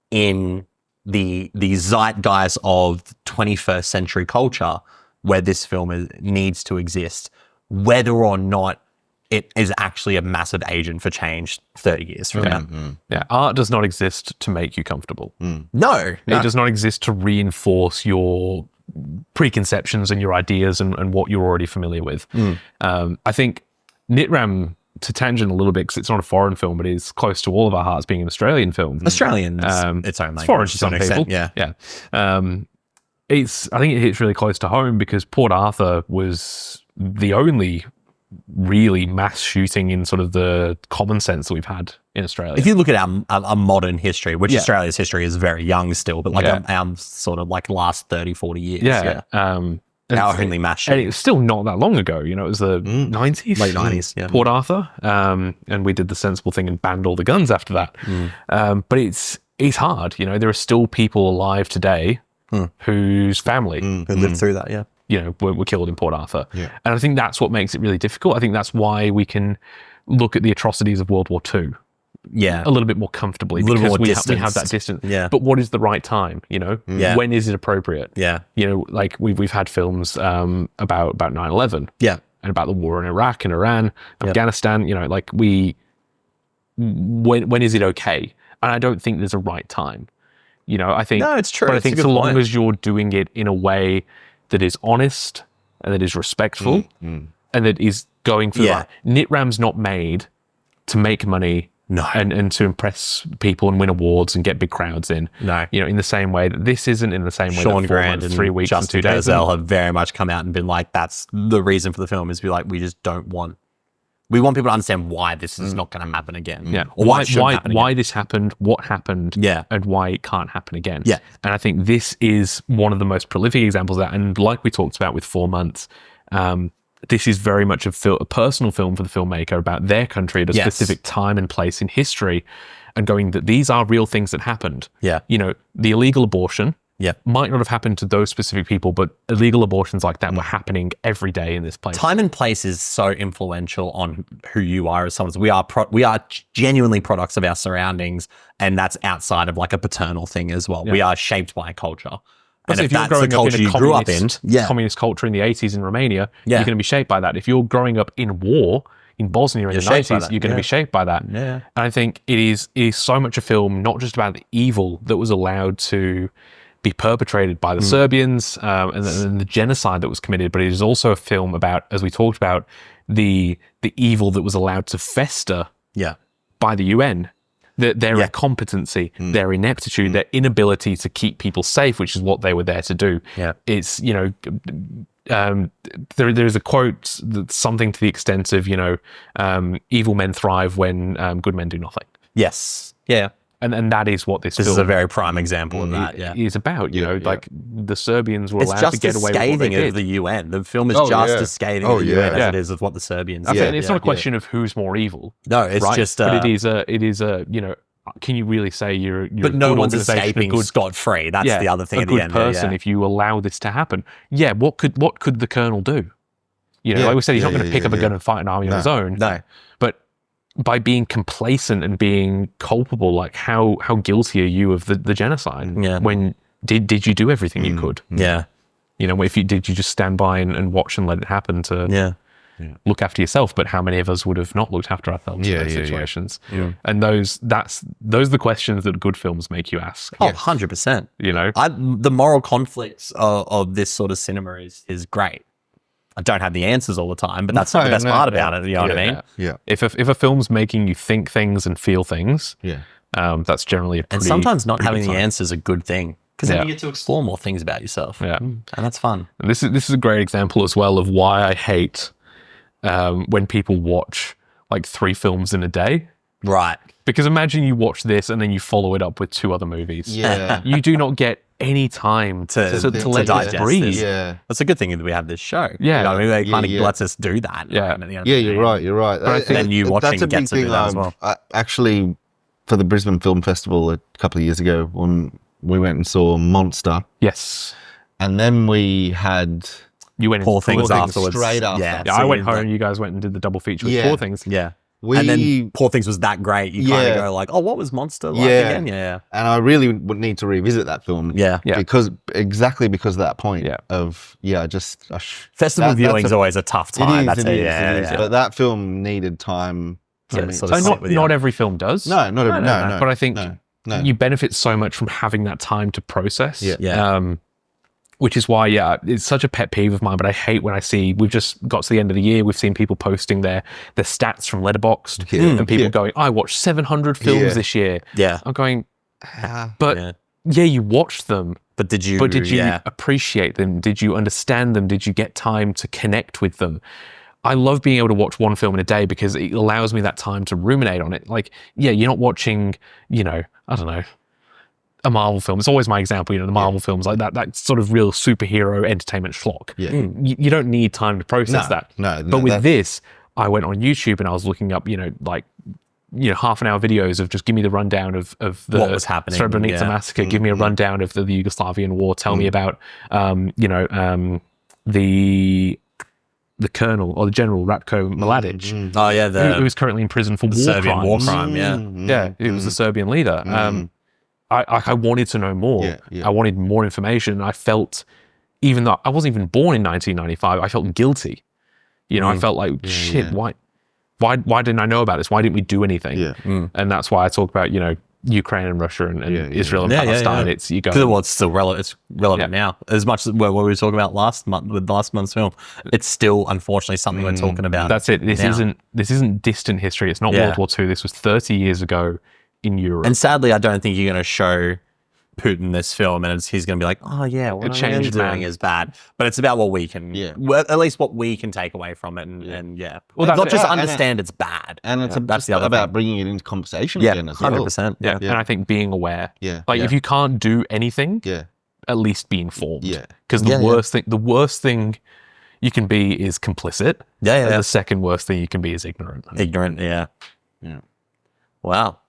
in the zeitgeist of 21st century culture where this film needs to exist, whether or not it is actually a massive agent for change 30 years from now. Yeah, art does not exist to make you comfortable. No. It does not exist to reinforce your preconceptions and your ideas and what you're already familiar with. I think Nitram, to tangent a little bit, because it's not a foreign film, but it is close to all of our hearts being an Australian film. Australian, its own language. It's foreign to some people. Yeah. I think it hits really close to home because Port Arthur was the only really mass shooting in sort of the common sense that we've had in Australia. If you look at our modern history, which Australia's history is very young still, but like our sort of like last 30, 40 years. Our only mass shooting. And it was still not that long ago, you know, it was the 90s. Late 90s, Port Arthur. And we did the sensible thing and banned all the guns after that. But it's hard, you know, there are still people alive today whose family who lived through that, you know, were killed in Port Arthur. And I think that's what makes it really difficult. I think that's why we can look at the atrocities of World War II a little bit more comfortably, because we have that distance. But what is the right time, you know? When is it appropriate? You know, like we've had films about 9/11 and about the war in Iraq and Iran, Afghanistan, you know, like when is it okay? And I don't think there's a right time. You know, I think no, it's true. But I think so long as you're doing it in a way that is honest and that is respectful and that is going for that. Nitram's not made to make money and to impress people and win awards and get big crowds in. You know, in the same way that this isn't, in the same way Sean that Grant and 3 weeks Justin and 2 days have very much come out and been like, that's the reason for the film, is be like, we just don't want. We want people to understand why this is not going to happen again. Or why this happened, what happened, and why it can't happen again. And I think this is one of the most prolific examples of that. And like we talked about with 4 months, this is very much a personal film for the filmmaker about their country at a specific time and place in history, and going that these are real things that happened. You know, the illegal abortion might not have happened to those specific people, but illegal abortions like that were happening every day in this place. Time and place is so influential on who you are as someone. We are genuinely products of our surroundings, and that's outside of like a paternal thing as well. We are shaped by culture. And if you're growing up in a communist culture in the 80s in Romania, you're going to be shaped by that. If you're growing up in war in Bosnia in the 90s, you're going to be shaped by that. And I think it is so much a film, not just about the evil that was allowed to be perpetrated by the Serbians and the genocide that was committed, but it is also a film about, as we talked about, the evil that was allowed to fester by the UN. Their incompetency, their ineptitude, their inability to keep people safe, which is what they were there to do. It's, you know, there is a quote that's something to the extent of, you know, evil men thrive when good men do nothing. And that is what this film is a very prime example of that. Is about, you know, like the Serbians were allowed to get away with what they did. It's just as scathing of the UN. The film is just as scathing of the UN as it is of what the Serbians did. And it's not a question of who's more evil. No, it's just. But it is a you know. Can you really say you're but no one's escaping scot-free. That's the other thing. A good person, if you allow this to happen, what could the colonel do? You know, like we said, he's not going to pick up a gun and fight an army on his own. No, but by being complacent and being culpable, like how guilty are you of the genocide? When did you do everything you could? You know, did you just stand by and watch and let it happen to look after yourself? But how many of us would have not looked after ourselves in those situations? And those are the questions that good films make you ask. 100%. You know, the moral conflicts of this sort of cinema is great. I don't have the answers all the time, but that's the best part about it. You know what I mean? If a film's making you think things and feel things, that's generally a pretty. And sometimes not having the answers is a good thing, because then you get to explore more things about yourself. And that's fun. And this is a great example as well of why I hate when people watch like 3 films in a day. Right. Because imagine you watch this and then you follow it up with 2 other movies. Yeah. You do not get any time to let digest it breathe. this. Yeah. That's a good thing that we have this show. Yeah. You know what I mean? It kind of Yeah. lets us do that. Yeah. At the end of Yeah, the you're day. right. You're right. But I think then you watching that's a get big to do thing. that as well. Actually, for the Brisbane Film Festival a couple of years ago, when we went and saw Monster, Yes. and then we had You went Poor into Things Poor afterwards. straight after. Yeah. Yeah, I so went you- home. You guys went and did the double feature with Yeah. Poor Things. Yeah. we And then Poor Things was that great. You kind of Yeah. go like, oh, what was Monster like Yeah. again? Yeah. and I really would need to revisit that film. Yeah. Yeah. Because of that point Yeah. of Festival viewing is always a tough time. It is, yeah. it is. But that film needed time. For Yeah, me. sort So of sit not with you. not every film does. No, not every, no. But I think no. you benefit so much from having that time to process. Yeah. Yeah. Which is why, it's such a pet peeve of mine, but I hate when I see, we've just got to the end of the year, we've seen people posting their stats from Letterboxd Yeah. and people Yeah. going, I watched 700 films Yeah. this year. Yeah. I'm going, Ah, but Yeah. you watched them, But did you? but did you Yeah. appreciate them? Did you understand them? Did you get time to connect with them? I love being able to watch one film in a day because it allows me that time to ruminate on it. Like, yeah, you're not watching, I don't know, a Marvel film. It's always my example, the Marvel films like that sort of real superhero entertainment schlock. Yeah. You don't need time to process that. No, But with this, I went on YouTube and I was looking up, half an hour videos of just give me the rundown of the What was happening, Srebrenica yeah. massacre, give me a rundown of the Yugoslavian war, tell me about, the colonel or the general Ratko Mladic, Oh yeah. who is currently in prison for war Serbian crimes. war crime. Yeah. Yeah, he was the Serbian leader. I wanted to know more. Yeah, yeah. I wanted more information. I felt, even though I wasn't even born in 1995, I felt guilty. I felt like, shit, yeah. why didn't I know about this? Why didn't we do anything? Yeah. And that's why I talk about, Ukraine and Russia and Yeah, yeah. Israel and Yeah, yeah, Palestine. yeah. It's, you go, Because it's still relevant. It's relevant Yeah. now. As much as what we were talking about last month with last month's film, it's still unfortunately something we're talking about. that's it. This now. isn't distant history. It's not Yeah. World War II. This was 30 years ago in Europe. And sadly, I don't think you're going to show Putin this film, and he's going to be like, "Oh yeah, what I'm changed doing man. is bad." But it's about what we can, well, at least what we can take away from it, and Well, that's not it. just Yeah, and understand it's bad. And it's That's just the other about thing. bringing it into conversation Yeah, again as well. 100%. yeah. Yeah. And I think being aware. Yeah. Like yeah. if you can't do anything, Yeah. at least be informed. Yeah. Because the worst thing you can be is complicit. Yeah, And the second worst thing you can be is ignorant. Ignorant. Yeah. Yeah. Wow.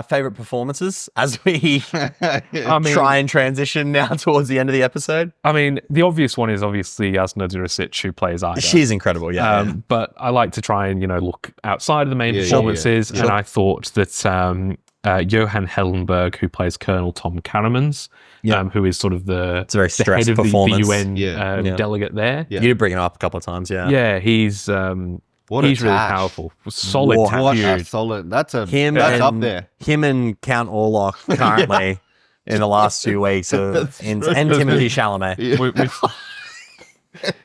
Favorite performances as we I mean, try and transition now towards the end of the episode. I mean, the obvious one is obviously Jasmila Žbanić, who plays Aida. She's incredible. Yeah. But I like to try and look outside of the main Yeah, yeah, performances, yeah. and I thought that Johan Hellenberg, who plays Colonel Tom Caramans, who is sort of the a very head stressed of the performance. UN Yeah. delegate there. Yeah. You did bring it up a couple of times. Yeah. Yeah, he's What a he's really tash. powerful, solid What What a tattooed. solid. That's Him that's and, up there. Him and Count Orlok currently in the last 2 weeks, and Timothy Chalamet.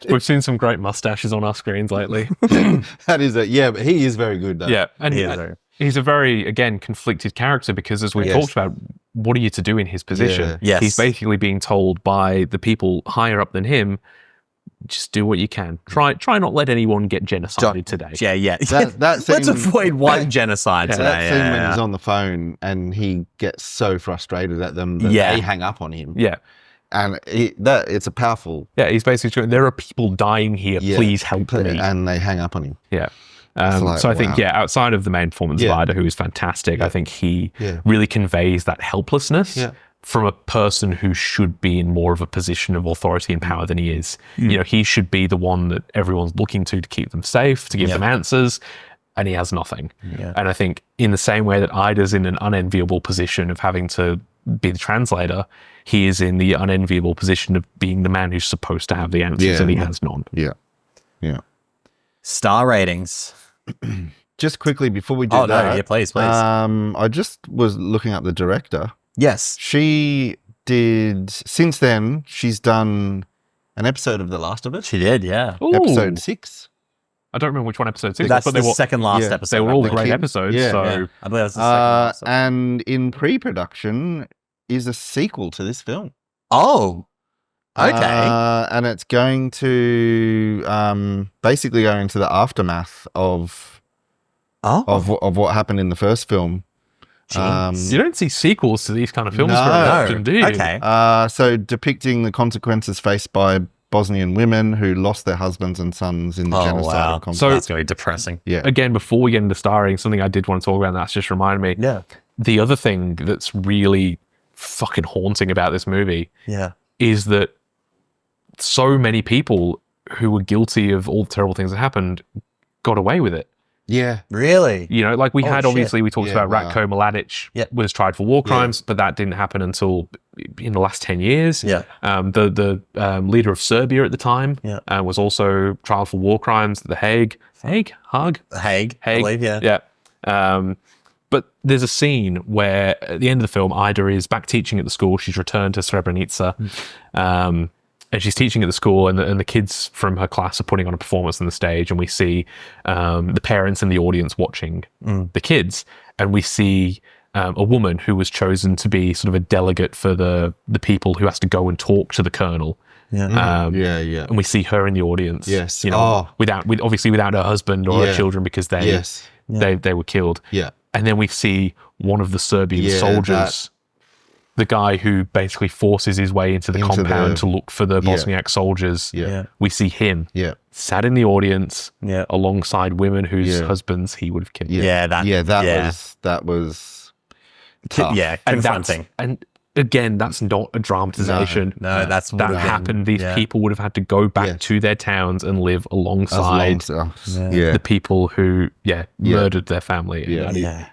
We've seen some great mustaches on our screens lately. But he is very good though. Yeah, and He is very- he's a very, again, conflicted character because, as we've Yes. talked about, what are you to do in his position? Yeah. Yes. He's basically being told by the people higher up than him, just do what you can. Try not let anyone get genocided today. Yeah. That Let's scene- avoid one genocide today. That scene when Yeah. he's on the phone and he gets so frustrated at them that Yeah. they hang up on him. Yeah. And it's a powerful. Yeah, he's basically going, there are people dying here, Yeah. please help me. And they hang up on him. Yeah. like, So I think, wow. outside of the main performance of Yeah. Aida, who is fantastic, I think he Yeah. really conveys that helplessness Yeah. from a person who should be in more of a position of authority and power than he is. He should be the one that everyone's looking to keep them safe, to give them answers, and he has nothing. Yeah. And I think in the same way that Ida's in an unenviable position of having to be the translator, he is in the unenviable position of being the man who's supposed to have the answers, Yeah. and he has none. Yeah. Yeah. Star ratings. Just quickly before we do Oh, that. no. Yeah, please. I just was looking up the director. Yes. She did, since then, she's done an episode of The Last of Us. She did, yeah. Ooh. Episode 6. I don't remember which one episode 6 That's but the they were, second last yeah, episode. they were I all believe. great Kid- episodes. yeah. So Yeah, I believe that's the second last. And in pre-production is a sequel to this film. Oh, okay. And it's going to basically go into the aftermath of of what happened in the first film. You don't see sequels to these kind of films No. very often, do you? Okay. So depicting the consequences faced by Bosnian women who lost their husbands and sons in the genocidal conflict. So- That's going to be depressing. yeah. Again, before we get into starring, something I did want to talk about, and that's just reminded me. Yeah. The other thing that's really fucking haunting about this movie Yeah. is that so many people who were guilty of all the terrible things that happened got away with it. Yeah. Really? You know, like we had, shit. obviously, we talked Yeah, about wow. Ratko Mladic Yeah. was tried for war crimes, but that didn't happen until in the last 10 years. Yeah. The leader of Serbia at the time Yeah. was also tried for war crimes at The Hague. Hague? Hague, I believe, yeah. Yeah. But there's a scene where at the end of the film, Aida is back teaching at the school. She's returned to Srebrenica. And she's teaching at the school, and the kids from her class are putting on a performance on the stage, and we see the parents in the audience watching the kids, and we see a woman who was chosen to be sort of a delegate for the people who has to go and talk to the colonel. Yeah. Yeah. And we see her in the audience. Yes. You know, obviously without her husband or her Yeah. children, because they were killed. Yeah. And then we see one of the Serbian Yeah, soldiers, the guy who basically forces his way into the compound to look for the Bosniak soldiers. Yeah. We see him Yeah. sat in the audience Yeah. alongside women whose Yeah. husbands he would have killed. Yeah, That was tough. Yeah, And confronting. and again, that's not a dramatization. No, that's that happened. These people would have had to go back Yeah. to their towns and live alongside Yeah. the people who, murdered their family. Yeah. And Yeah.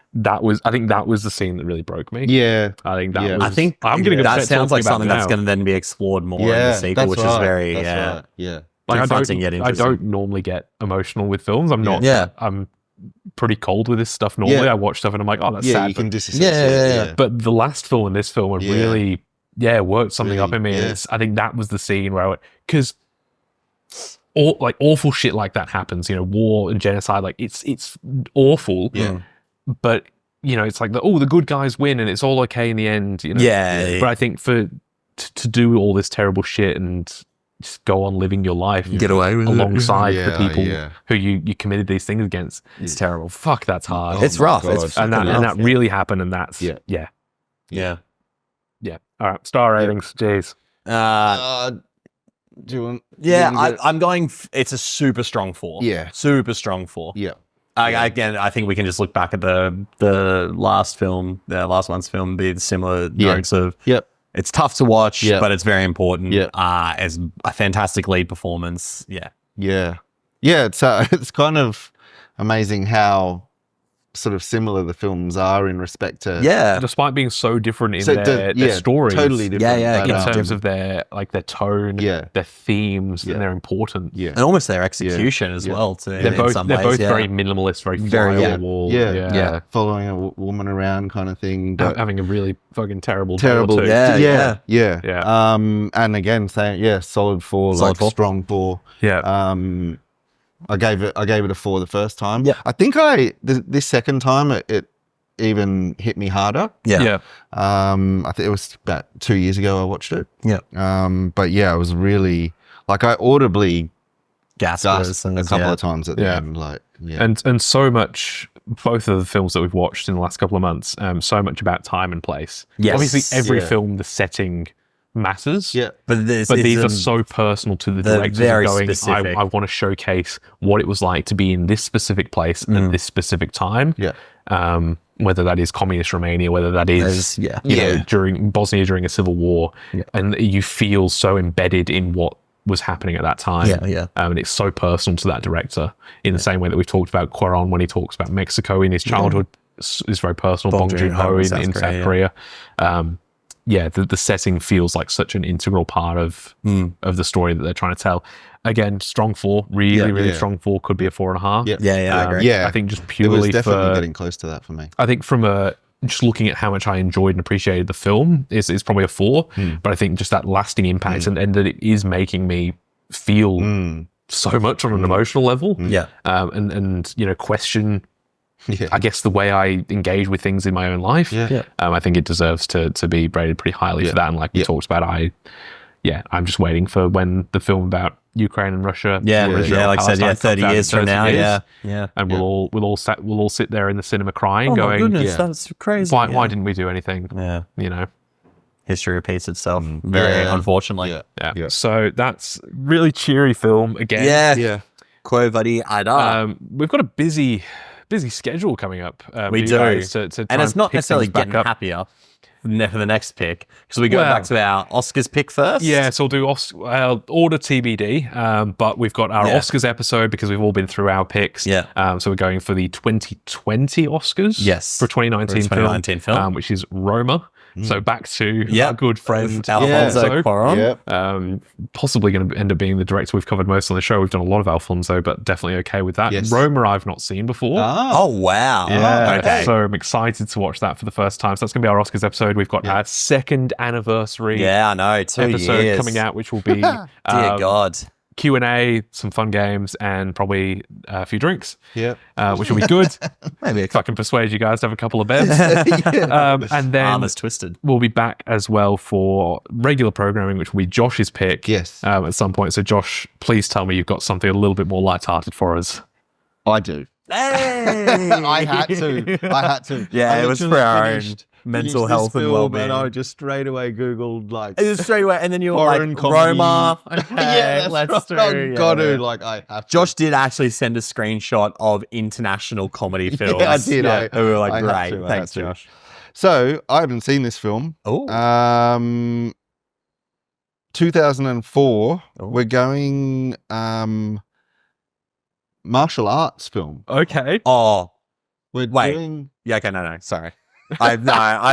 I think that was the scene that really broke me. Yeah. I think that Yeah. was. I think I'm getting that upset sounds like talking about something it that's now. going to then be explored more in the Yeah. sequel, That's which is right. very That's right. Yeah. Like, confronting yet I interesting. don't normally get emotional with films. I'm not. Yeah. I'm pretty cold with this stuff normally. Yeah. I watch stuff and I'm like, oh, that's Yeah, sad. you but, can disassociate. Yeah. but the last film and this film have Yeah. really, worked something up in me. Really, And I think that was the scene where I went, because awful shit like that happens. You know, war and genocide. Like it's awful. Yeah. But it's like the good guys win and it's all okay in the end. You know. Yeah. But I think to do all this terrible shit and just go on living your life, Get away with alongside Yeah, the people yeah. who you committed these things against. It's terrible. Fuck, that's hard. It's my rough. God. It's and fucking rough. that really happened, and that's Yeah. Yeah. All right, star ratings. Jeez. Do you want? Yeah, you can get- I'm going. It's a super strong 4. Yeah. super strong 4. Yeah. Again, I think we can just look back at the last film, the last month's film, be similar notes of. Yep. It's tough to watch, Yeah. but it's very important. Yeah. It's a fantastic lead performance. Yeah. Yeah. It's kind of amazing how sort of similar the films are in respect to Yeah. Despite being so different in So their stories, totally different. Yeah, but, in yeah. terms of their tone, Yeah. their themes, Yeah. and their importance. yeah. And almost their execution as Yeah. well, too. They're in both some they're ways, both yeah. very minimalist, very fly Very- on yeah. the wall. Yeah. Following a woman around kind of thing. But Having a really fucking terrible day or terrible. two. Yeah. Yeah. And again, saying solid 4, Solid like 4. strong 4. Yeah. I gave it a 4 the first time. Yeah. I think this second time it even hit me harder. Yeah. I think it was about 2 years ago I watched it. Yeah. But yeah, I was really like I audibly gasped Gaspers a couple of times at the Yeah. end. Like And so much, both of the films that we've watched in the last couple of months, so much about time and place. Yes. Obviously, every Yeah. film, the setting matters. yeah. But But these are so personal to the they're directors very of going, specific. I want to showcase what it was like to be in this specific place at this specific time. Yeah. Whether that is communist Romania, whether that is Yeah. you know, Yeah. during Bosnia during a civil war, Yeah. and you feel so embedded in what was happening at that time. Yeah. And it's so personal to that director in the same way that we've talked about Quaron when he talks about Mexico in his childhood. It's very personal. Bong Joon-ho in South Korea. The setting feels like such an integral part of the story that they're trying to tell. Again, strong 4, really Yeah. strong 4, could be a 4.5. Yeah. Yeah, I agree. Yeah. I think just It purely was definitely for, getting close to that for me. I think from just looking at how much I enjoyed and appreciated the film is probably a 4, but I think just that lasting impact and that it is making me feel so much on an emotional level. Yeah. And question, Yeah. I guess, the way I engage with things in my own life. Yeah. Yeah. I think it deserves to be rated pretty highly for that. And like we talked about, yeah, I'm just waiting for when the film about Ukraine and Russia, Yeah, or Israel, yeah, like I said, Palestine 30 comes out in years from 30 now, years, yeah. and we'll all sit there in the cinema crying, Oh my going, goodness, yeah. that's crazy. why didn't we do anything? Yeah, You know. history repeats itself very Yeah. unfortunately. Yeah. So that's really cheery film again. Yeah. Quo Vadis, Aida. We've got a busy schedule coming up. We for you do. guys to try And it's not pick necessarily things back getting up. happier for the next pick, because we go Well- back to our Oscars pick first. Yeah, so we'll do order TBD, but we've got our Yeah. Oscars episode because we've all been through our picks. Yeah. So we're going for the 2020 Oscars. Yes. For 2019, For 2019 film. which is Roma. So back to Yeah. our good friend Alfonso Cuarón. Yep. possibly going to end up being the director. We've covered most on the show. We've done a lot of Alfonso, but definitely okay with that. Yes. Roma I've not seen before. Oh wow. Yeah, Okay. so I'm excited to watch that for the first time. So that's going to be our Oscars episode. We've got our second anniversary Yeah, I know. 2 episode years coming out, which will be Dear God. Q&A, some fun games, and probably a few drinks, Yep. which will be good. Maybe a If I can persuade you guys to have a couple of beds. And then arm is twisted. we'll be back as well for regular programming, which will be Josh's pick Yes. at some point. So Josh, please tell me you've got something a little bit more lighthearted for us. I do. Hey! I had to. Yeah, I it was literally for our own finished mental this health and film, well-being. And I just straight away Googled like. It was straight away, and then you were Foreign like, comedy. Roma. Okay, Yeah, let's that's do. right. I've yeah, got to. yeah. Like I have to. Josh did actually send a screenshot of international comedy films. I did. Yeah, and we were like, I had great, to, I thanks, had to. Josh. So I haven't seen this film. Oh, 2004. Oh. We're going martial arts film. Okay. oh, We're Wait. doing yeah. Okay, no, sorry. I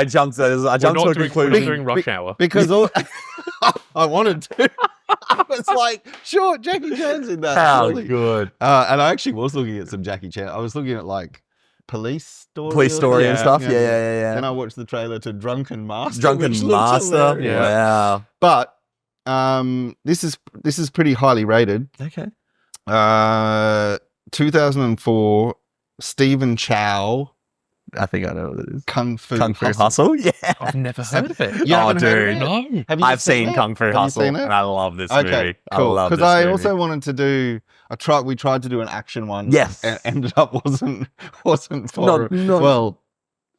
jumped. I We're jumped to a not conclusion. doing Rush Hour. because all, I wanted to. I was like, sure, Jackie Chan's in that. How surely. good. And I actually was looking at some Jackie Chan. I was looking at like Police Story, Police or Story and something. stuff. Yeah. Then I watched the trailer to Drunken Master. Drunken which looked Master. hilarious. Wow. But this is pretty highly rated. Okay. 2004, Stephen Chow, I think I know what it is. Kung Fu Kung Fu Hustle. Hustle. Yeah. I've never heard of it. You Oh, haven't heard of dude. it? No. Have you I've seen it? Kung Fu Have you Hustle, seen it? and I love this Okay, movie. cool. I love this Because I movie. also wanted to do we tried to do an action one. Yes. And ended up wasn't for Not- well.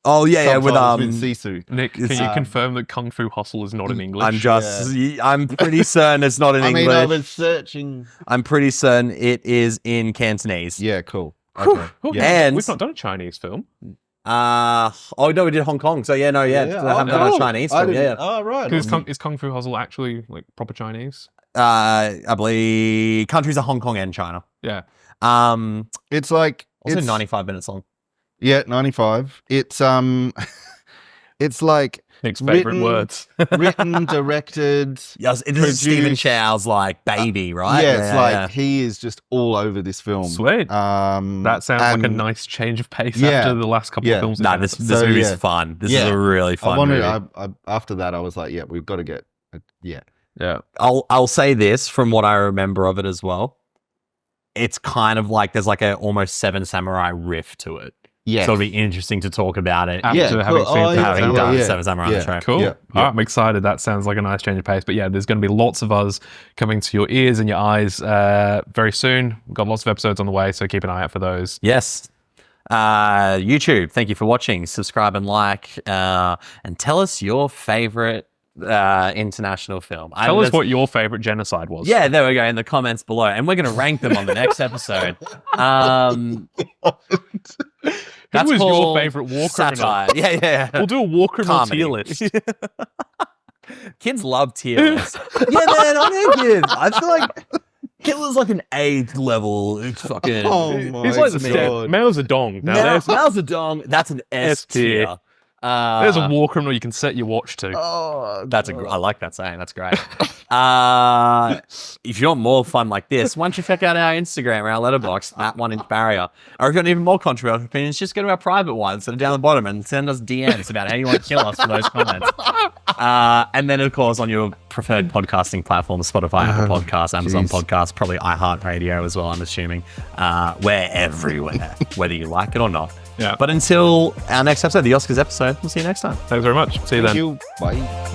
Oh yeah, with subtitles with Sisu. Nick, can you confirm that Kung Fu Hustle is not in English? I'm pretty certain it's not in I English. mean, I was searching. I'm pretty certain it is in Cantonese. Yeah, cool. Whew, Okay. okay. And- We've not done a Chinese film. Oh no, we did Hong Kong. So yeah, no, yeah, I haven't done a cool. Chinese I film. Yeah, didn't- Oh, right. Is Kung Fu Hustle actually like proper Chinese? I believe countries are Hong Kong and China. Yeah. It's like Also it's 95 minutes long. Yeah, 95. It's it's like Nick's favorite Written- words. written, directed. Yes, it is Stephen Produced- Chow's like baby, right? Yeah, it's like he is just all over this film. Sweet. That sounds like a and nice change of pace Yeah. after the last couple Yeah. of films. No, we've this had. So, movie's yeah. fun. This Yeah. is a really fun I wanted. movie. I after that, I was like, yeah, we've got to get. Yeah. Yeah. I'll say this from what I remember of it as well. It's kind of like there's like a almost Seven Samurai riff to it. Yeah. So it'll be interesting to talk about it After Yeah, having cool. seen Oh, yeah. having Seven done Samurai. yeah. Seven Samurai on the Yeah. show. Cool. Yeah, All yeah. right, I'm excited. That sounds like a nice change of pace. But yeah, there's going to be lots of us coming to your ears and your eyes very soon. We've got lots of episodes on the way, so keep an eye out for those. Yes. YouTube, thank you for watching. Subscribe and like, and tell us your favorite international film. Tell us what your favorite genocide was. Yeah, there we go in the comments below, and we're going to rank them on the next episode. Who was your called favorite war criminal? satire. Yeah. We'll do a war criminal Comedy. tier list. Kids love tier lists. Yeah, man, I know kids. I feel like Hitler's like an A level. It's fucking. Oh my He's like the God. step. Mao Zedong. Now Mao there's Zedong. That's an S tier. tier. There's a war criminal you can set your watch to. Oh, That's I like that saying. That's great. If you want more fun like this, why don't you check out our Instagram or our letterbox at 1 Inch Barrier? Or if you want even more controversial opinions, just go to our private ones that are down the bottom and send us DMs about how you want to kill us for those comments. And then, of course, on your preferred podcasting platforms, Spotify, Apple Podcasts, Amazon Podcasts, probably iHeartRadio as well, I'm assuming. We're everywhere, whether you like it or not. Yeah. But until our next episode, the Oscars episode, we'll see you next time. Thanks very much. See you then. Thank you. Bye.